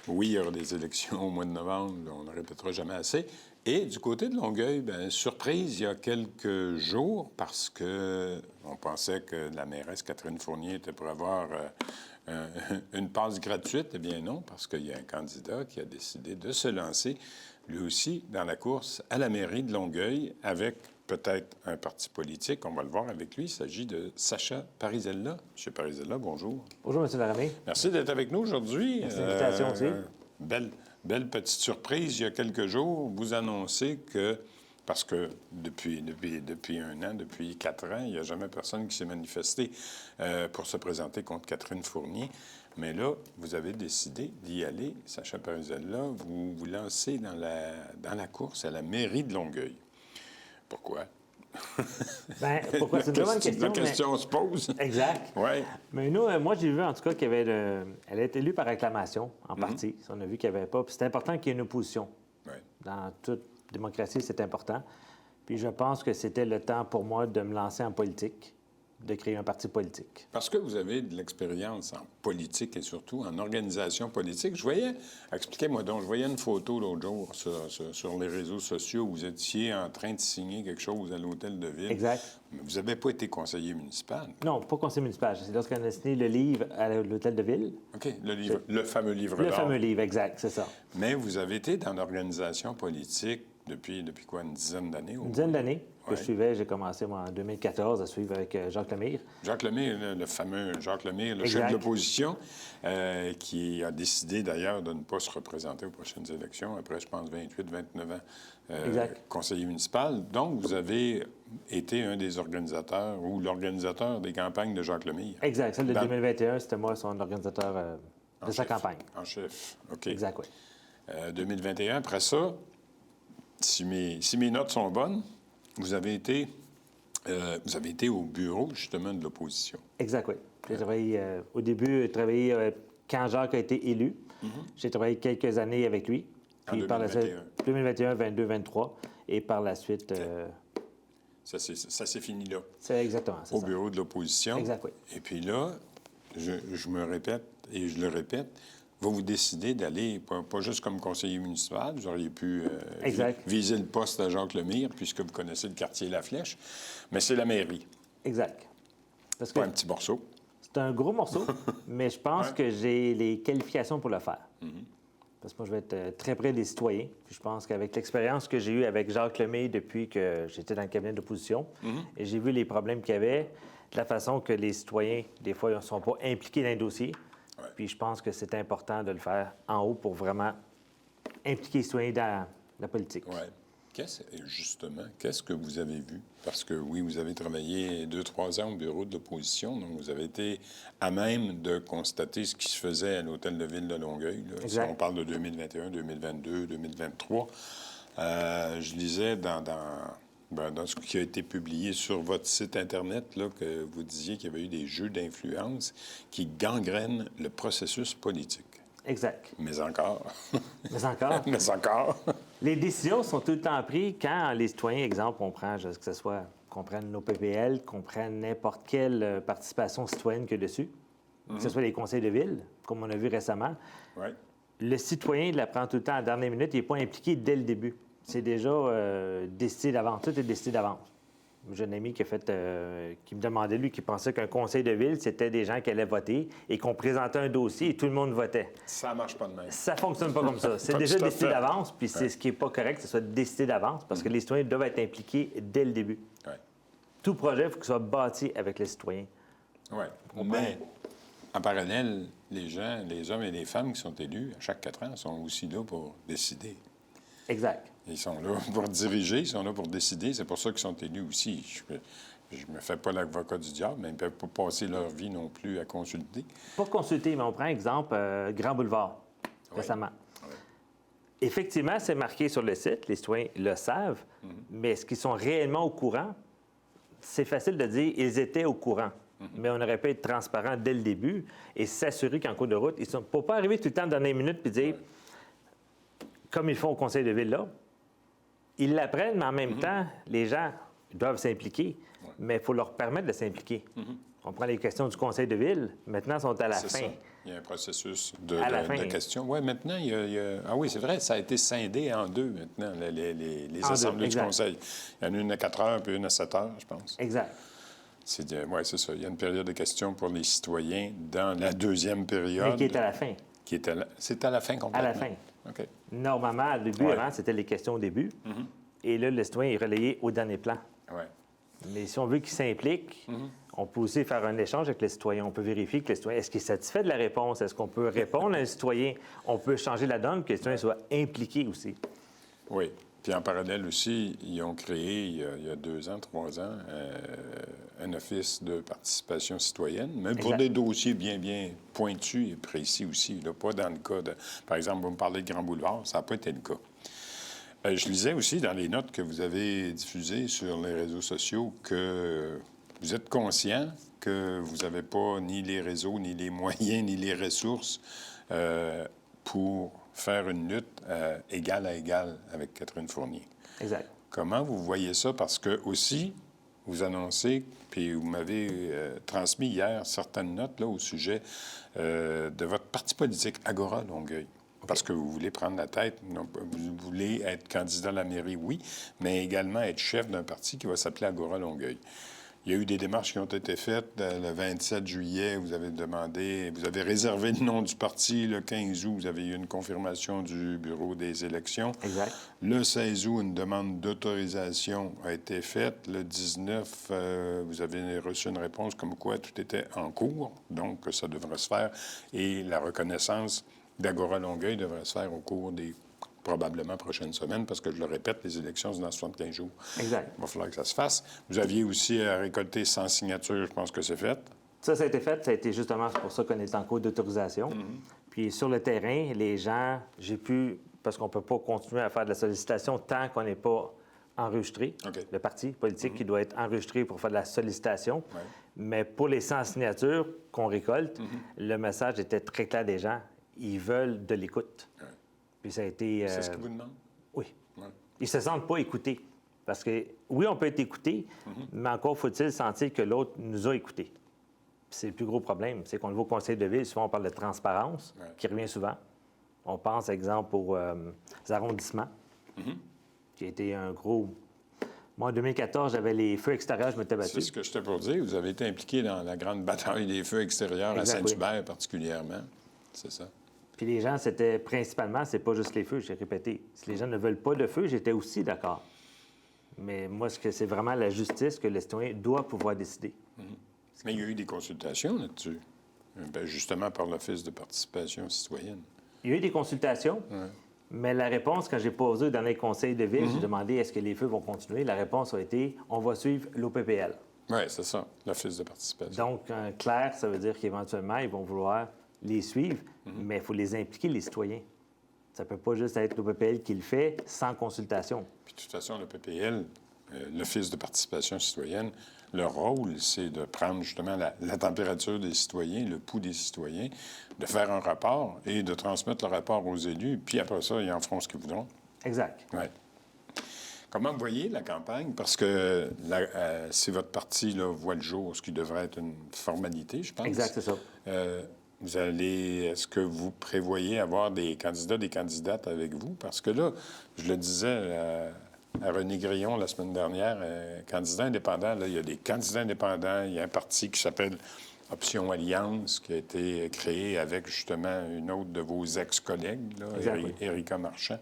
Oui, il y aura des élections au mois de novembre, on ne répétera jamais assez. Et du côté de Longueuil, bien, surprise, il y a quelques jours, parce que on pensait que la mairesse Catherine Fournier était pour avoir une passe gratuite. Eh bien non, parce qu'il y a un candidat qui a décidé de se lancer, lui aussi, dans la course à la mairie de Longueuil, avec peut-être un parti politique. On va le voir avec lui. Il s'agit de Sacha Parisella. M. Parisella, bonjour. Bonjour, M. Laramé. Merci d'être avec nous aujourd'hui. Merci de l'invitation aussi. Belle petite surprise. Il y a quelques jours, vous annoncez que, parce que depuis 1 an, depuis 4 ans, il n'y a jamais personne qui s'est manifesté pour se présenter contre Catherine Fournier. Mais là, vous avez décidé d'y aller, Sacha Parisella. Vous vous lancez dans la course à la mairie de Longueuil. Pourquoi? Bien, pourquoi? C'est une bonne question. La question se pose. Exact. Oui. Mais nous, moi, j'ai vu en tout cas qu'elle elle a été élue par acclamation, en partie. On a vu qu'il n'y avait pas. Puis c'est important qu'il y ait une opposition. Ouais. Dans toute démocratie, c'est important. Puis je pense que c'était le temps pour moi de me lancer en politique, de créer un parti politique. Parce que vous avez de l'expérience en politique et surtout en organisation politique. Expliquez-moi donc, je voyais une photo l'autre jour sur les réseaux sociaux où vous étiez en train de signer quelque chose à l'hôtel de ville. Exact. Mais vous n'avez pas été conseiller municipal. Non, pas conseiller municipal. C'est lorsqu'on a signé le livre à l'hôtel de ville. OK, le fameux livre Le d'or. fameux livre, exact, c'est ça. Mais vous avez été dans l'organisation politique depuis quoi, une dizaine d'années? Une dizaine d'années que je suivais. J'ai commencé, moi, en 2014 à suivre avec Jacques Lemire. Jacques Lemire, le fameux Jacques Lemire, le Exact. chef de l'opposition, qui a décidé d'ailleurs de ne pas se représenter aux prochaines élections, après, je pense, 29 ans, conseiller municipal. Donc, vous avez été un des organisateurs ou l'organisateur des campagnes de Jacques Lemire. Exact. Celle de 2021, c'était moi, son organisateur de sa campagne. En chef, OK. Exact, oui. 2021, après ça, si mes notes sont bonnes, vous avez été au bureau, justement, de l'opposition. Exact, oui. J'ai travaillé, au début, quand Jacques a été élu. J'ai travaillé quelques années avec lui. Puis par la suite, 2021, 22, 23. Et par la suite... Ça s'est fini là. C'est exactement ça. Au bureau de l'opposition. Exact, oui. Et puis là, je me répète et je le répète, vous décidez d'aller, pas juste comme conseiller municipal, vous auriez pu viser le poste à Jacques Lemire, puisque vous connaissez le quartier La Flèche, mais c'est la mairie. Exact. Parce pas que un petit morceau. C'est un gros morceau, mais je pense que j'ai les qualifications pour le faire. Parce que moi, je vais être très près des citoyens. Puis je pense qu'avec l'expérience que j'ai eue avec Jacques Lemire depuis que j'étais dans le cabinet d'opposition, et j'ai vu les problèmes qu'il y avait, de la façon que les citoyens, des fois, ne sont pas impliqués dans les dossiers. Puis je pense que c'est important de le faire en haut pour vraiment impliquer les citoyens dans la politique. Oui. Justement, qu'est-ce que vous avez vu? Parce que oui, vous avez travaillé 2-3 ans au bureau de l'opposition, donc vous avez été à même de constater ce qui se faisait à l'hôtel de ville de Longueuil. Là. Si on parle de 2021, 2022, 2023, je lisais dans ce qui a été publié sur votre site Internet, là, que vous disiez qu'il y avait eu des jeux d'influence qui gangrènent le processus politique. Exact. Mais encore. Mais encore. Mais encore. Les décisions sont tout le temps prises quand les citoyens, exemple, on prend, que ce soit qu'on prenne nos PPL, qu'on prenne n'importe quelle participation citoyenne qu'il y a dessus, que ce soit les conseils de ville, comme on a vu récemment. Ouais. Le citoyen, il la prend tout le temps à la dernière minute, il n'est pas impliqué dès le début. C'est déjà décidé d'avance. Tout est décidé d'avance. J'ai un ami qui me demandait, lui, qui pensait qu'un conseil de ville, c'était des gens qui allaient voter et qu'on présentait un dossier et tout le monde votait. Ça marche pas de même. Ça fonctionne pas comme ça. C'est déjà décidé d'avance, puis c'est ce qui n'est pas correct, que ce soit décidé d'avance, parce que les citoyens doivent être impliqués dès le début. Tout projet, il faut qu'il soit bâti avec les citoyens. Oui. Mais, en parallèle, les hommes et les femmes qui sont élus, à chaque 4 ans, sont aussi là pour décider. Exact. Ils sont là pour diriger, ils sont là pour décider. C'est pour ça qu'ils sont élus aussi. Je me fais pas l'avocat du diable, mais ils ne peuvent pas passer leur vie non plus à consulter. Pas consulter, mais on prend exemple Grand Boulevard, récemment. Oui. Effectivement, c'est marqué sur le site, les citoyens le savent, mais est-ce qu'ils sont réellement au courant? C'est facile de dire ils étaient au courant. Mais on aurait pu être transparent dès le début et s'assurer qu'en cours de route, ils ne faut pas arriver tout le temps dans les minutes et dire, comme ils font au conseil de ville là, ils l'apprennent, mais en même temps, les gens doivent s'impliquer. mais il faut leur permettre de s'impliquer. On prend les questions du conseil de ville, maintenant, elles sont à la fin. Ça. Il y a un processus de questions. Oui, maintenant, Ah oui, c'est vrai, ça a été scindé en deux maintenant, les assemblées du conseil. Il y en a une à 4 heures puis une à 7 heures, je pense. Exact. Oui, c'est ça. Il y a une période de questions pour les citoyens dans la deuxième période. Mais qui est à la fin. C'est à la fin complètement? À la fin. OK. Normalement, au début, avant, c'était les questions au début. Et là, le citoyen est relayé au dernier plan. Oui. Mais si on veut qu'il s'implique, on peut aussi faire un échange avec le citoyen. On peut vérifier que le citoyen, est-ce qu'il est satisfait de la réponse? Est-ce qu'on peut répondre à un citoyen? On peut changer la donne, que le citoyen soit impliqué aussi. Oui. Puis en parallèle aussi, ils ont créé, il y a 2 ans, 3 ans, un office de participation citoyenne, mais pour des dossiers bien, bien pointus et précis aussi. Là, pas dans le cas de... Par exemple, vous me parlez de Grand Boulevard, ça n'a pas été le cas. Je lisais aussi dans les notes que vous avez diffusées sur les réseaux sociaux que vous êtes conscient que vous n'avez pas ni les réseaux, ni les moyens, ni les ressources pour faire une lutte égal à égal avec Catherine Fournier. Exact. Comment vous voyez ça? Parce que aussi, vous annoncez, puis vous m'avez transmis hier certaines notes là, au sujet de votre parti politique, Agora Longueuil. Parce que vous voulez prendre la tête, vous voulez être candidat à la mairie, oui, mais également être chef d'un parti qui va s'appeler Agora Longueuil. Il y a eu des démarches qui ont été faites. Le 27 juillet, vous avez réservé le nom du parti. Le 15 août, vous avez eu une confirmation du Bureau des élections. Exact. Le 16 août, une demande d'autorisation a été faite. Le 19, vous avez reçu une réponse comme quoi tout était en cours, donc ça devrait se faire. Et la reconnaissance d'Agora Longueuil devrait se faire au cours des probablement prochaines semaines, parce que, je le répète, les élections, c'est dans 75 jours. Exact. Il va falloir que ça se fasse. Vous aviez aussi à récolter 100 signatures, je pense que c'est fait. Ça a été fait. Ça a été justement pour ça qu'on est en cours d'autorisation. Puis sur le terrain, les gens, parce qu'on ne peut pas continuer à faire de la sollicitation tant qu'on n'est pas enregistré. Le parti politique qui doit être enregistré pour faire de la sollicitation. Mais pour les 100 signatures qu'on récolte, le message était très clair des gens. Ils veulent de l'écoute. Puis ça a été... C'est ce qu'ils vous demandent? Oui. Ils ne se sentent pas écoutés. Parce que, oui, on peut être écouté, mais encore faut-il sentir que l'autre nous a écoutés. Puis c'est le plus gros problème. C'est qu'on le voit au conseil de ville, souvent on parle de transparence, qui revient souvent. On pense, exemple, aux arrondissements, qui a été un gros... Moi, en 2014, j'avais les feux extérieurs, je m'étais battu. C'est ce que j'étais pour dire. Vous avez été impliqué dans la grande bataille des feux extérieurs à Saint-Hubert, particulièrement. C'est ça. Puis les gens, c'était principalement, c'est pas juste les feux, j'ai répété. Si les gens ne veulent pas de feu, j'étais aussi d'accord. Mais moi, c'est vraiment la justice que le citoyen doit pouvoir décider. Mais il y a eu des consultations là-dessus, justement par l'Office de participation citoyenne. Il y a eu des consultations, mais la réponse, quand j'ai posé dans les conseils de ville, j'ai demandé est-ce que les feux vont continuer, la réponse a été on va suivre l'OPPL. Oui, c'est ça, l'Office de participation. Donc, clair, ça veut dire qu'éventuellement, ils vont vouloir les suivre, mais il faut les impliquer, les citoyens. Ça ne peut pas juste être l'OPPL qui le fait sans consultation. Puis, de toute façon, l'OPPL, l'Office de participation citoyenne, leur rôle, c'est de prendre justement la température des citoyens, le pouls des citoyens, de faire un rapport et de transmettre le rapport aux élus, puis après ça, ils en feront ce qu'ils voudront. Exact. Oui. Comment vous voyez la campagne? Parce que si votre parti là, voit le jour, ce qui devrait être une formalité, je pense. Exact, c'est ça. Est-ce que vous prévoyez avoir des candidats, des candidates avec vous? Parce que là, je le disais à René Grillon la semaine dernière, candidat indépendant, là, il y a des candidats indépendants, il y a un parti qui s'appelle Option Alliance, qui a été créé avec justement une autre de vos ex-collègues, Érika Marchand,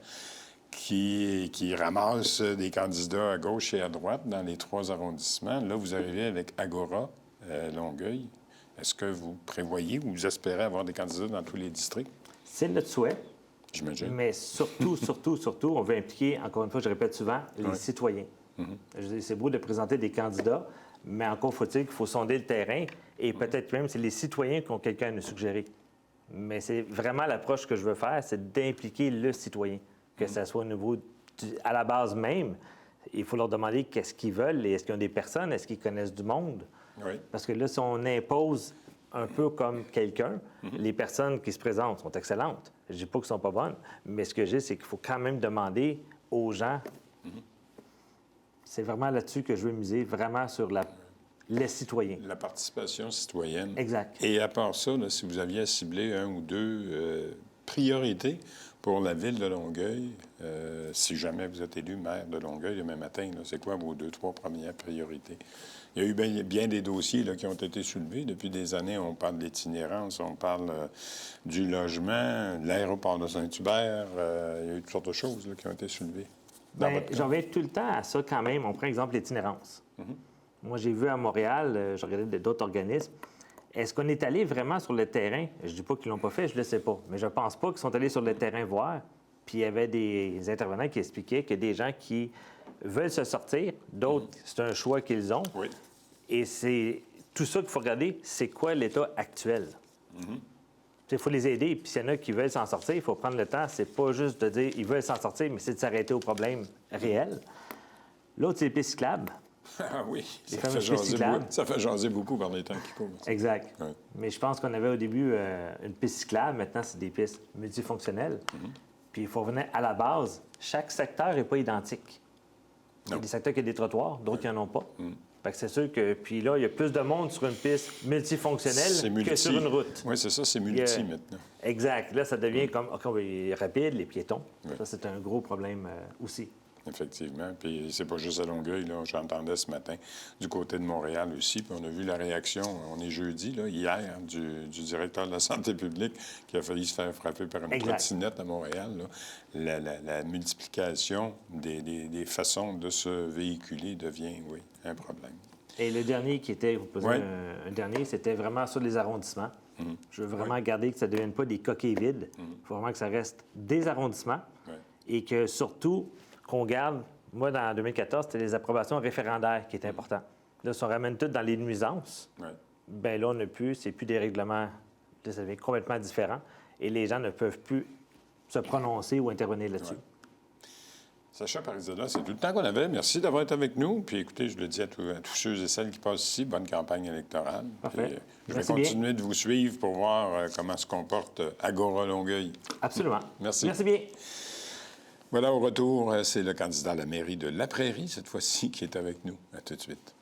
qui ramasse des candidats à gauche et à droite dans les 3 arrondissements. Là, vous arrivez avec Agora Longueuil. Est-ce que vous prévoyez ou vous espérez avoir des candidats dans tous les districts? C'est notre souhait. J'imagine. Mais surtout, on veut impliquer, encore une fois, je répète souvent, les citoyens. Je veux dire, c'est beau de présenter des candidats, mais encore faut-il qu'il faut sonder le terrain et peut-être même c'est les citoyens qui ont quelqu'un à nous suggérer. Mais c'est vraiment l'approche que je veux faire, c'est d'impliquer le citoyen, que ce soit au niveau, à la base même. Il faut leur demander qu'est-ce qu'ils veulent et est-ce qu'ils ont des personnes, est-ce qu'ils connaissent du monde. Parce que là, si on impose un peu comme quelqu'un, les personnes qui se présentent sont excellentes. Je ne dis pas qu'elles ne sont pas bonnes, mais ce que j'ai, c'est qu'il faut quand même demander aux gens. C'est vraiment là-dessus que je veux miser, vraiment sur la les citoyens. La participation citoyenne. Exact. Et à part ça, là, si vous aviez à cibler un ou deux priorités pour la ville de Longueuil, si jamais vous êtes élu maire de Longueuil demain matin, là, c'est quoi vos 2-3 premières priorités? Il y a eu bien des dossiers là, qui ont été soulevés. Depuis des années, on parle d'itinérance, on parle du logement, de l'aéroport de Saint-Hubert. Il y a eu toutes sortes de choses là, qui ont été soulevées. J'en vais tout le temps à ça quand même. On prend exemple l'itinérance. Moi, j'ai vu à Montréal, j'ai regardé d'autres organismes. Est-ce qu'on est allé vraiment sur le terrain? Je ne dis pas qu'ils ne l'ont pas fait, je ne le sais pas. Mais je ne pense pas qu'ils sont allés sur le terrain voir. Puis il y avait des intervenants qui expliquaient que des gens qui veulent se sortir, d'autres, c'est un choix qu'ils ont. Oui. Et c'est tout ça qu'il faut regarder, c'est quoi l'état actuel. Il faut les aider. Puis s'il y en a qui veulent s'en sortir, il faut prendre le temps. C'est pas juste de dire ils veulent s'en sortir, mais c'est de s'arrêter au problème réel. L'autre, c'est les pistes cyclables. Ah oui, Les fameuses pistes cyclables. Ça fait jaser beaucoup par les temps qui courent. Exact. Ouais. Mais je pense qu'on avait au début une piste cyclable. Maintenant, c'est des pistes multifonctionnelles. Puis il faut revenir à la base. Chaque secteur n'est pas identique. Il y a des secteurs qui ont des trottoirs, d'autres qui n'en ont pas. Fait que c'est sûr que... Puis là, il y a plus de monde sur une piste multifonctionnelle que sur une route. Oui, c'est ça, c'est multi maintenant. Exact. Là, ça devient comme rapide, les piétons. Oui. Ça, c'est un gros problème aussi. Effectivement. Puis c'est pas juste à Longueuil, là. J'entendais ce matin du côté de Montréal aussi. Puis on a vu la réaction, on est jeudi, là, hier, du directeur de la santé publique qui a failli se faire frapper par une trottinette à Montréal. Là. La multiplication des façons de se véhiculer devient, oui, un problème. Et le dernier qui était, vous posez un dernier, c'était vraiment sur les arrondissements. Je veux vraiment garder que ça ne devienne pas des coquilles vides. Il faut vraiment que ça reste des arrondissements et que surtout qu'on garde, moi, dans 2014, c'était les approbations référendaires qui étaient importantes. Là, si on ramène tout dans les nuisances, bien là, on n'a plus, c'est plus des règlements, là, ça devient complètement différent et les gens ne peuvent plus se prononcer ou intervenir là-dessus. Sacha Parizeau, c'est tout le temps qu'on avait. Merci d'avoir été avec nous. Puis écoutez, je le dis à tous ceux et celles qui passent ici, bonne campagne électorale. Parfait. Puis, je vais continuer de vous suivre pour voir comment se comporte Agora Longueuil. Absolument. Merci. Merci bien. Voilà, au retour, c'est le candidat à la mairie de La Prairie, cette fois-ci, qui est avec nous. À tout de suite.